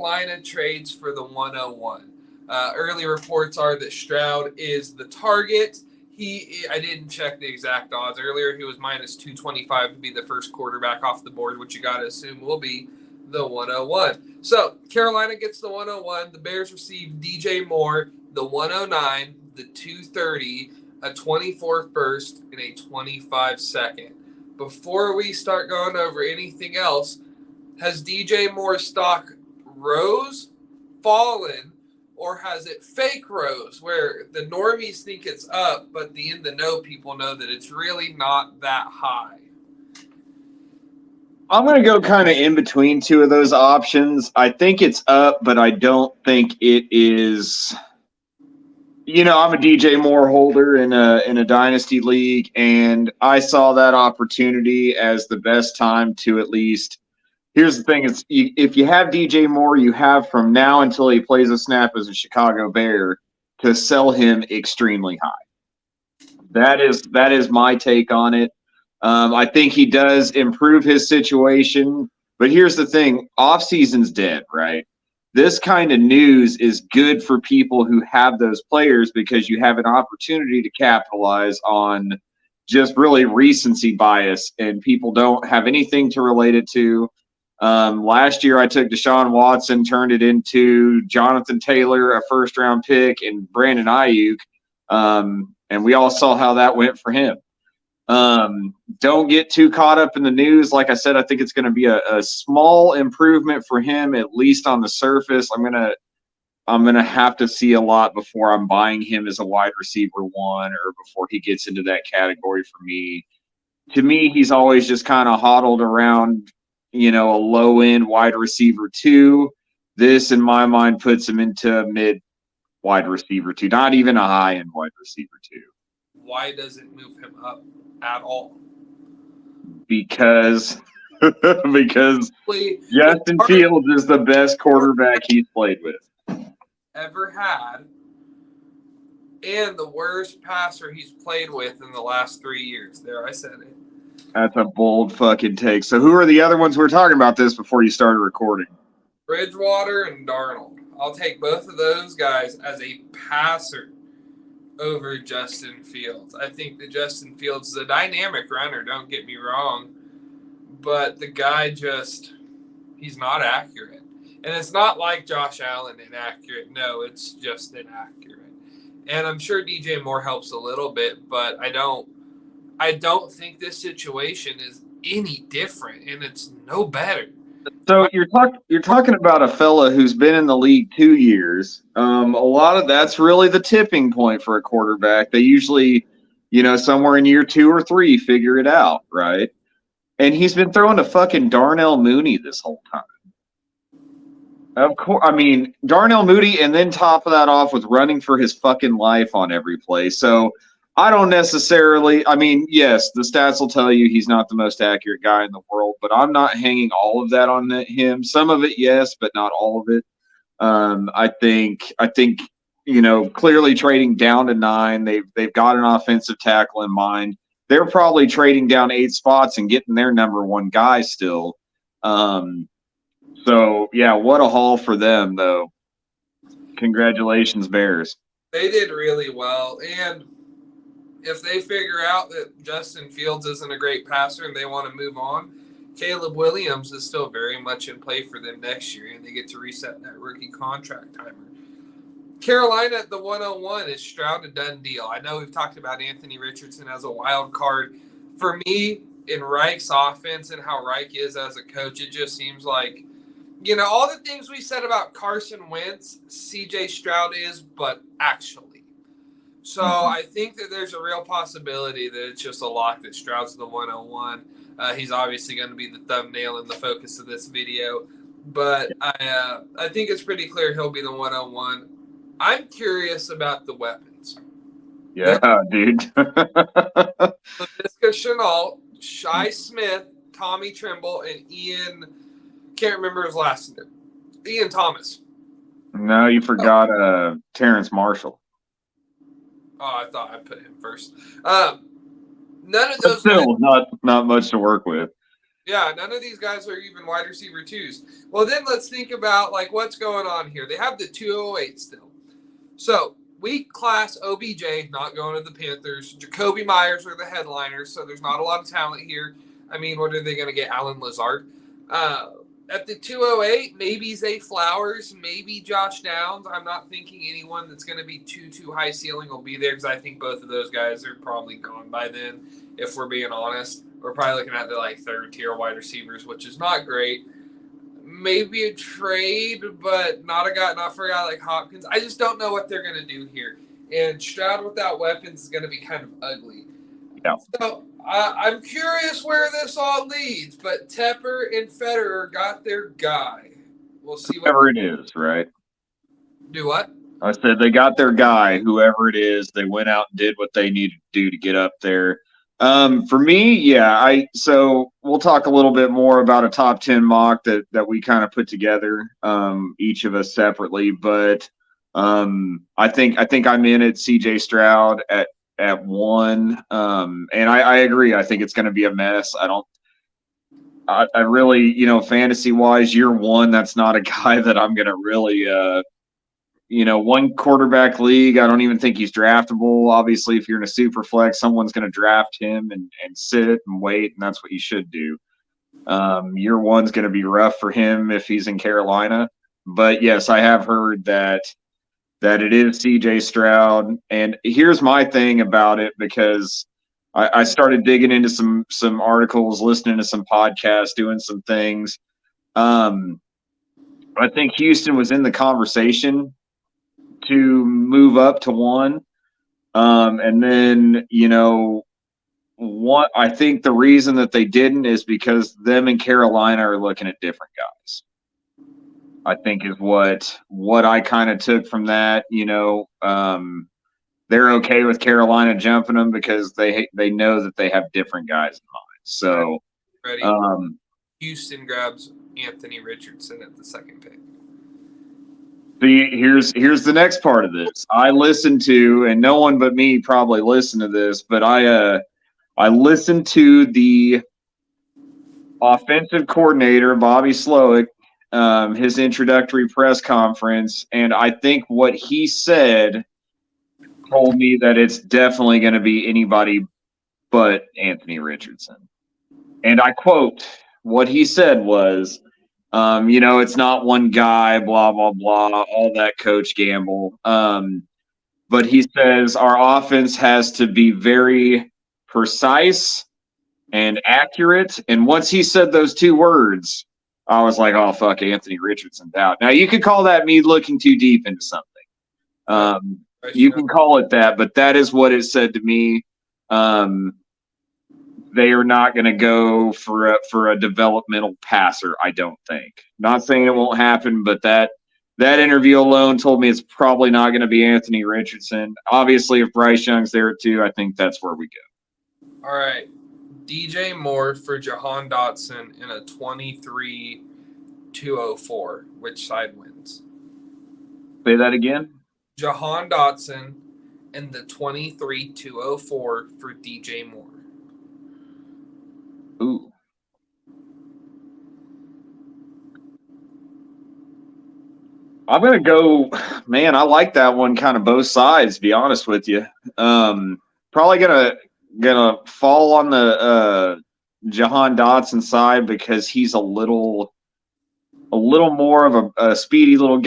Carolina trades for the 101. Early reports are that Stroud is the target. I didn't check the exact odds earlier. He was minus 225 to be the first quarterback off the board, which you got to assume will be the 101. So Carolina gets the 101. The Bears receive DJ Moore, the 109, the 230, a 24 first, and a 25 second. Before we start going over anything else, has DJ Moore's stock rose, fallen, or has it fake rose where the normies think it's up, but the in the know people know that it's really not that high? I'm going to go kind of in between two of those options. I think it's up, but I don't think it is. I'm a DJ Moore holder in a dynasty league, and I saw that opportunity as the best time to at least. Here's the thing: if you have DJ Moore, you have from now until he plays a snap as a Chicago Bear to sell him extremely high. That is my take on it. I think he does improve his situation, but here's the thing: off-season's dead, right? This kind of news is good for people who have those players because you have an opportunity to capitalize on just really recency bias, and people don't have anything to relate it to. Last year, I took Deshaun Watson, turned it into Jonathan Taylor, a first-round pick, and Brandon Ayuk, and we all saw how that went for him. Don't get too caught up in the news. Like I said, I think it's going to be a small improvement for him, at least on the surface. I'm gonna have to see a lot before I'm buying him as a wide receiver one, or before he gets into that category for me. To me, he's always just kind of hodled around, a low end wide receiver two. This, in my mind, puts him into mid wide receiver two, not even a high end wide receiver two. Why does it move him up at all? Because Justin Fields is the best quarterback he's played with. Ever had, and the worst passer he's played with in the last 3 years. There, I said it. That's a bold fucking take. So who are the other ones we're talking about this before you started recording? Bridgewater and Darnold. I'll take both of those guys as a passer over Justin Fields. I think that Justin Fields is a dynamic runner, don't get me wrong, but the guy he's not accurate. And it's not like Josh Allen inaccurate. No, it's just inaccurate. And I'm sure DJ Moore helps a little bit, but I don't think this situation is any different, and it's no better. So you're talking about a fella who's been in the league 2 years. A lot of that's really the tipping point for a quarterback. They usually, somewhere in year 2 or 3, figure it out, right? And he's been throwing to fucking Darnell Mooney this whole time. Of course, Darnell Mooney, and then top of that off with running for his fucking life on every play. So I don't necessarily – yes, the stats will tell you he's not the most accurate guy in the world, but I'm not hanging all of that on him. Some of it, yes, but not all of it. I think clearly trading down to 9, they've got an offensive tackle in mind. They're probably trading down 8 spots and getting their number one guy still. So, yeah, what a haul for them, though. Congratulations, Bears. They did really well, and if they figure out that Justin Fields isn't a great passer and they want to move on, Caleb Williams is still very much in play for them next year, and they get to reset that rookie contract timer. Carolina at the 101 is Stroud a done deal. I know we've talked about Anthony Richardson as a wild card. For me, in Reich's offense and how Reich is as a coach, it just seems like, all the things we said about Carson Wentz, CJ Stroud is, but actually. So I think that there's a real possibility that it's just a lock that Stroud's the 101. He's obviously going to be the thumbnail and the focus of this video. But I think it's pretty clear he'll be the 101. I'm curious about the weapons. Yeah, dude. Laviska Shenault, Shi Smith, Tommy Tremble, and Ian, can't remember his last name, Ian Thomas. No, you forgot Terrence Marshall. Oh, I thought I put him first. None of those. Still, not much to work with. Yeah, none of these guys are even wide receiver 2s. Well, then let's think about like what's going on here. They have the 208 still. So weak class OBJ not going to the Panthers. Jacoby Myers are the headliners, so there's not a lot of talent here. I mean, what are they going to get? Alan Lazard. At the 208, maybe Zay Flowers, maybe Josh Downs. I'm not thinking anyone that's going to be too high ceiling will be there because I think both of those guys are probably gone by then. If we're being honest, we're probably looking at the like third tier wide receivers, which is not great. Maybe a trade, but not for a guy like Hopkins. I just don't know what they're going to do here. And Stroud without weapons is going to be kind of ugly. Yeah. So I'm curious where this all leads, but Tepper and Federer got their guy. We'll see whoever it is, right? Do what? I said they got their guy, whoever it is. They went out and did what they needed to do to get up there. For me, yeah, so we'll talk a little bit more about a top 10 mock that we kind of put together, each of us separately. But I think I'm in at CJ Stroud at 1. And I agree. I think it's going to be a mess. I really, fantasy wise, year 1, that's not a guy that I'm going to really, one quarterback league, I don't even think he's draftable. Obviously, if you're in a super flex, someone's going to draft him and sit and wait, and that's what you should do. Year 1's going to be rough for him if he's in Carolina. But yes, I have heard that it is CJ Stroud. And here's my thing about it, because I started digging into some articles, listening to some podcasts, doing some things. I think Houston was in the conversation to move up to 1. And then, I think the reason that they didn't is because them and Carolina are looking at different guys. I think is what I kind of took from that. They're okay with Carolina jumping them because they know that they have different guys in mind. So, Ready? Houston grabs Anthony Richardson at the 2nd pick. Here's the next part of this. I listened to, and no one but me probably listened to this, but I listened to the offensive coordinator, Bobby Slowick, his introductory press conference, and I think what he said told me that it's definitely going to be anybody but Anthony Richardson. And I quote, what he said was, it's not one guy, blah, blah, blah, all that Coach Gamble. But he says our offense has to be very precise and accurate. And once he said those 2 words, I was like, oh, fuck, Anthony Richardson's out. Now, you could call that me looking too deep into something. You can call it that, but that is what it said to me. They are not going to go for a developmental passer, I don't think. Not saying it won't happen, but that interview alone told me it's probably not going to be Anthony Richardson. Obviously, if Bryce Young's there too, I think that's where we go. All right. DJ Moore for Jahan Dotson in a 23-204. Which side wins? Say that again? Jahan Dotson in the 23-204 for DJ Moore. Ooh. I'm going to go, man, I like that one kind of both sides, to be honest with you. Probably going to fall on the Jahan Dotson side because he's a little more of a speedy little guy.